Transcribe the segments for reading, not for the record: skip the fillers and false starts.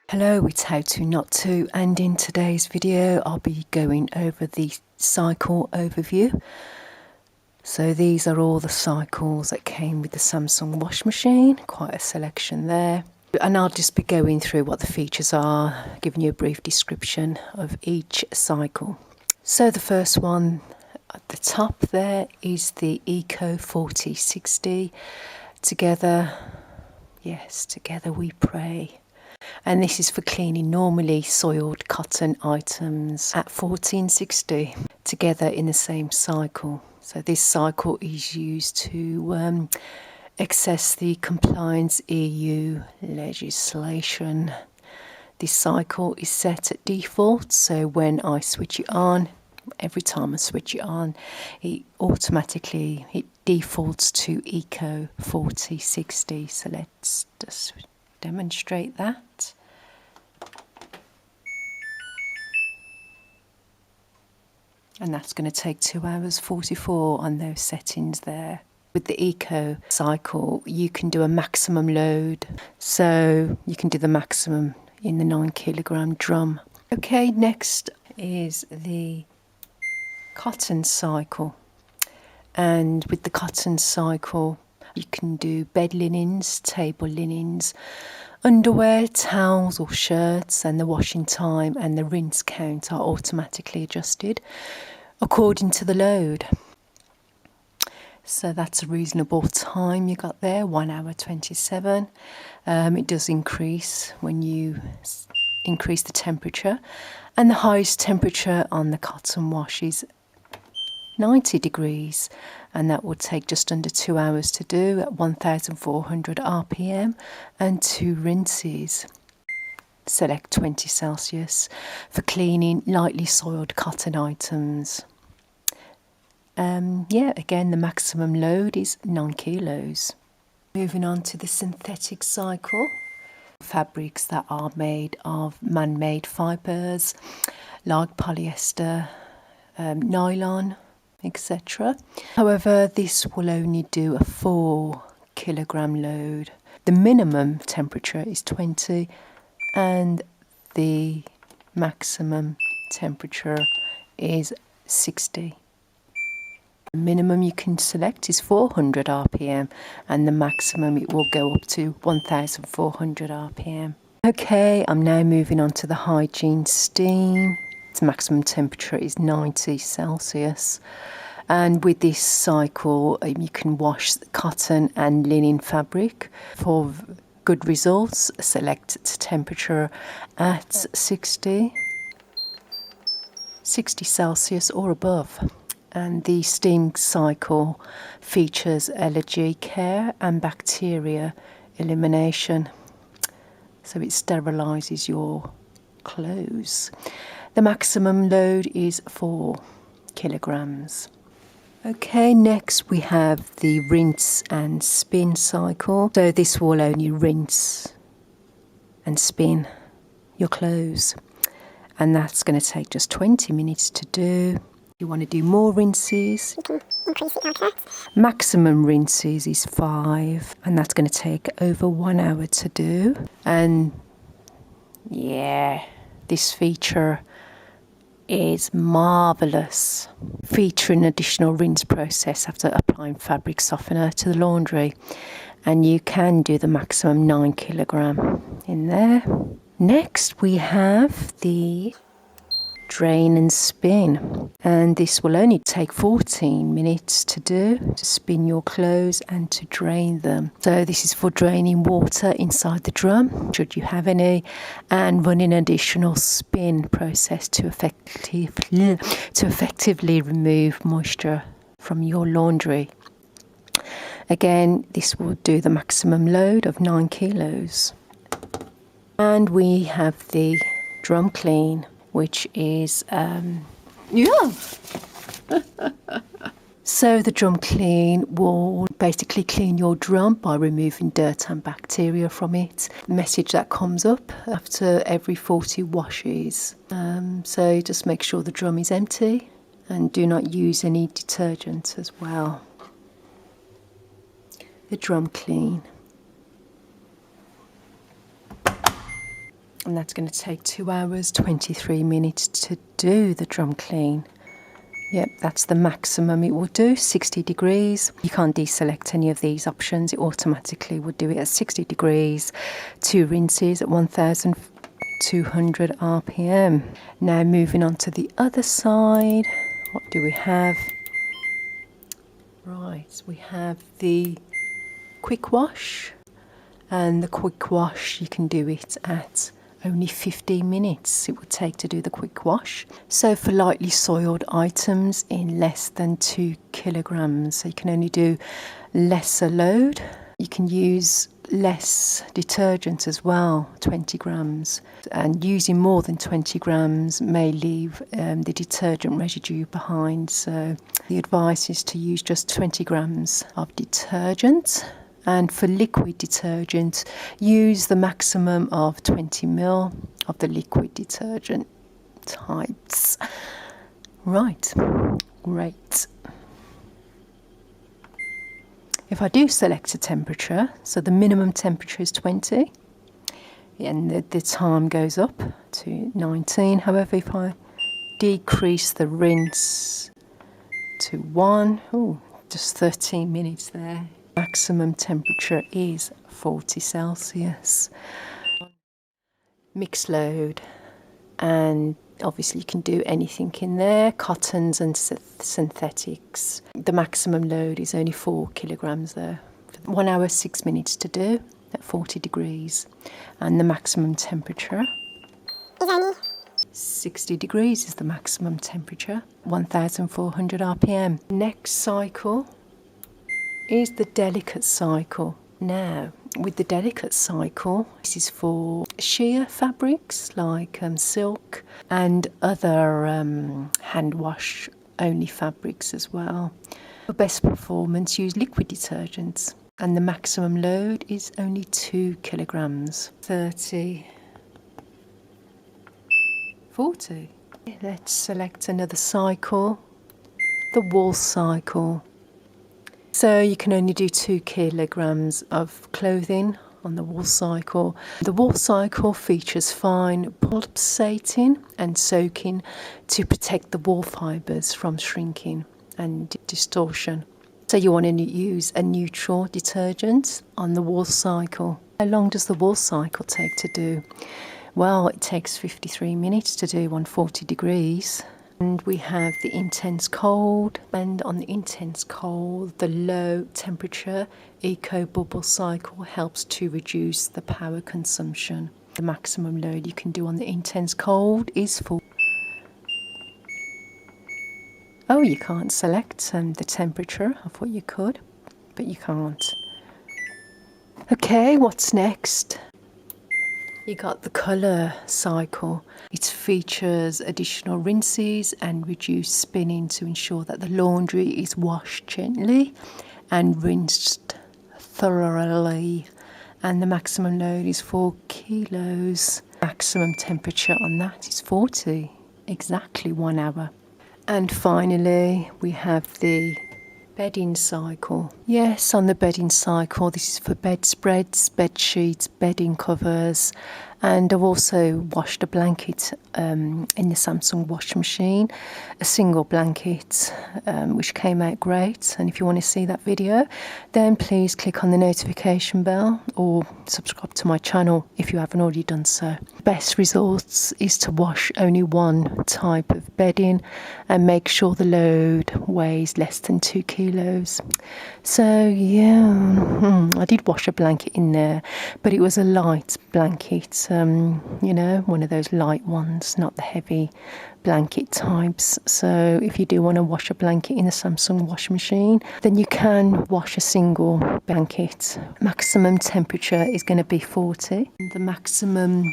Hello, it's How To Not To, and in today's video I'll be going over the cycle overview. So these are all the cycles that came with the Samsung wash machine, quite a selection there. And I'll just be going through what the features are, giving you a brief description of each cycle. So the first one at the top there is the Eco 4060. Together, yes, together we pray. And this is for cleaning normally soiled cotton items at 1460 together in the same cycle. So this cycle is used to access the compliance EU legislation. This cycle is set at default, so when I switch it on, every time I switch it on, it defaults to Eco 4060. So let's just demonstrate that. And that's going to take 2 hours 44 on those settings there. With the Eco cycle, you can do a maximum load. So you can do the maximum in the 9 kilogram drum. Okay, next is the cotton cycle. And with the cotton cycle, you can do bed linens, table linens, underwear, towels or shirts, and the washing time and the rinse count are automatically adjusted according to the load. So that's a reasonable time you got there, 1 hour 27. It does increase when you increase the temperature, and the highest temperature on the cotton wash is 90 degrees, and that would take just under 2 hours to do at 1400 RPM and 2 rinses. Select 20 Celsius for cleaning lightly soiled cotton items. Again, the maximum load is 9 kilos. Moving on to the synthetic cycle. Fabrics that are made of man-made fibres like polyester, nylon, etc. However, this will only do a 4 kilogram load. The minimum temperature is 20 and the maximum temperature is 60. The minimum you can select is 400 RPM and the maximum it will go up to 1400 RPM. Okay, I'm now moving on to the Hygiene Steam. Its maximum temperature is 90 Celsius. And with this cycle, you can wash cotton and linen fabric. For good results, select temperature at 60 Celsius or above. And the steam cycle features allergy care and bacteria elimination. So it sterilises your clothes. The maximum load is 4 kilograms. Okay, next we have the rinse and spin cycle. So this will only rinse and spin your clothes. And that's going to take just 20 minutes to do. You want to do more rinses, increase it like that. Maximum rinses is 5, and that's going to take over 1 hour to do. And yeah, this feature is marvellous. Featuring an additional rinse process after applying fabric softener to the laundry. And you can do the maximum 9 kilogram in there. Next we have the drain and spin, and this will only take 14 minutes to do, to spin your clothes and to drain them. So this is for draining water inside the drum, should you have any, and running an additional spin process to effectively remove moisture from your laundry. Again, this will do the maximum load of 9 kilos. And we have the drum clean, which is, So the drum clean will basically clean your drum by removing dirt and bacteria from it. The message that comes up after every 40 washes. So just make sure the drum is empty and do not use any detergent as well. The drum clean. And that's going to take 2 hours, 23 minutes to do the drum clean. Yep, that's the maximum it will do, 60 degrees. You can't deselect any of these options. It automatically would do it at 60 degrees, 2 rinses at 1200 RPM. Now moving on to the other side, what do we have? Right, we have the quick wash. And the quick wash, you can do it at only 15 minutes it would take to do the quick wash. So for lightly soiled items in less than 2 kilograms, so you can only do lesser load. You can use less detergent as well, 20 grams. And using more than 20 grams may leave the detergent residue behind. So the advice is to use just 20 grams of detergent. And for liquid detergent, use the maximum of 20 ml of the liquid detergent types. Right, great. If I do select a temperature, so the minimum temperature is 20, and the time goes up to 19. However, if I decrease the rinse to 1, just 13 minutes there. Maximum temperature is 40 Celsius. Mixed load, and obviously you can do anything in there, cottons and synthetics. The maximum load is only 4 kilograms there. 1 hour 6 minutes to do at 40 degrees, and the maximum temperature is only 60 degrees is the maximum temperature, 1400 RPM. Next cycle is the delicate cycle. Now, with the delicate cycle, this is for sheer fabrics like silk and other hand wash only fabrics as well. For best performance, use liquid detergents, and the maximum load is only 2 kilograms. 30, 40. Let's select another cycle, the wool cycle. So you can only do 2 kilograms of clothing on the wool cycle. The wool cycle features fine pulsating and soaking to protect the wool fibres from shrinking and distortion. So you want to use a neutral detergent on the wool cycle. How long does the wool cycle take to do? Well, it takes 53 minutes to do on 40 degrees. And we have the intense cold, and on the intense cold, the low temperature eco bubble cycle helps to reduce the power consumption. The maximum load you can do on the intense cold is 4. Oh, you can't select the temperature. I thought you could, but you can't. Okay, what's next? You got the colour cycle. It features additional rinses and reduced spinning to ensure that the laundry is washed gently and rinsed thoroughly. And the maximum load is 4 kilos. Maximum temperature on that is 40, exactly 1 hour. And finally, we have the bedding cycle. Yes, on the bedding cycle, this is for bedspreads, bed sheets, bedding covers, and I've also washed a blanket in the Samsung washing machine, a single blanket, which came out great. And if you want to see that video, then please click on the notification bell or subscribe to my channel if you haven't already done so. Best results is to wash only one type of bedding and make sure the load weighs less than 2 kilos. So yeah, I did wash a blanket in there, but it was a light blanket, you know, one of those light ones, not the heavy blanket types. So if you do want to wash a blanket in the Samsung washing machine, then you can wash a single blanket. Maximum temperature is going to be 40. The maximum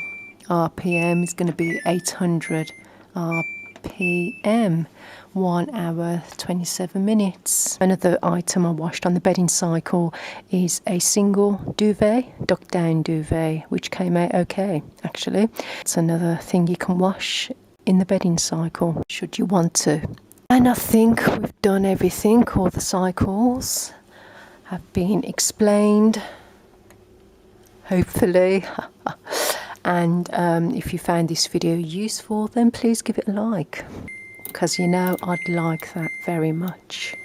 RPM is going to be 800 RPM. 1 hour 27 minutes. Another item I washed on the bedding cycle is a single duvet, duck down duvet, which came out okay actually. It's another thing you can wash in the bedding cycle should you want to. And I think we've done everything. All the cycles have been explained, hopefully. And if you found this video useful, then please give it a like, because you know I'd like that very much.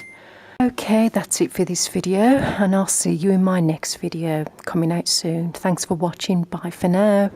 Okay, that's it for this video, and I'll see you in my next video coming out soon. Thanks for watching. Bye for now.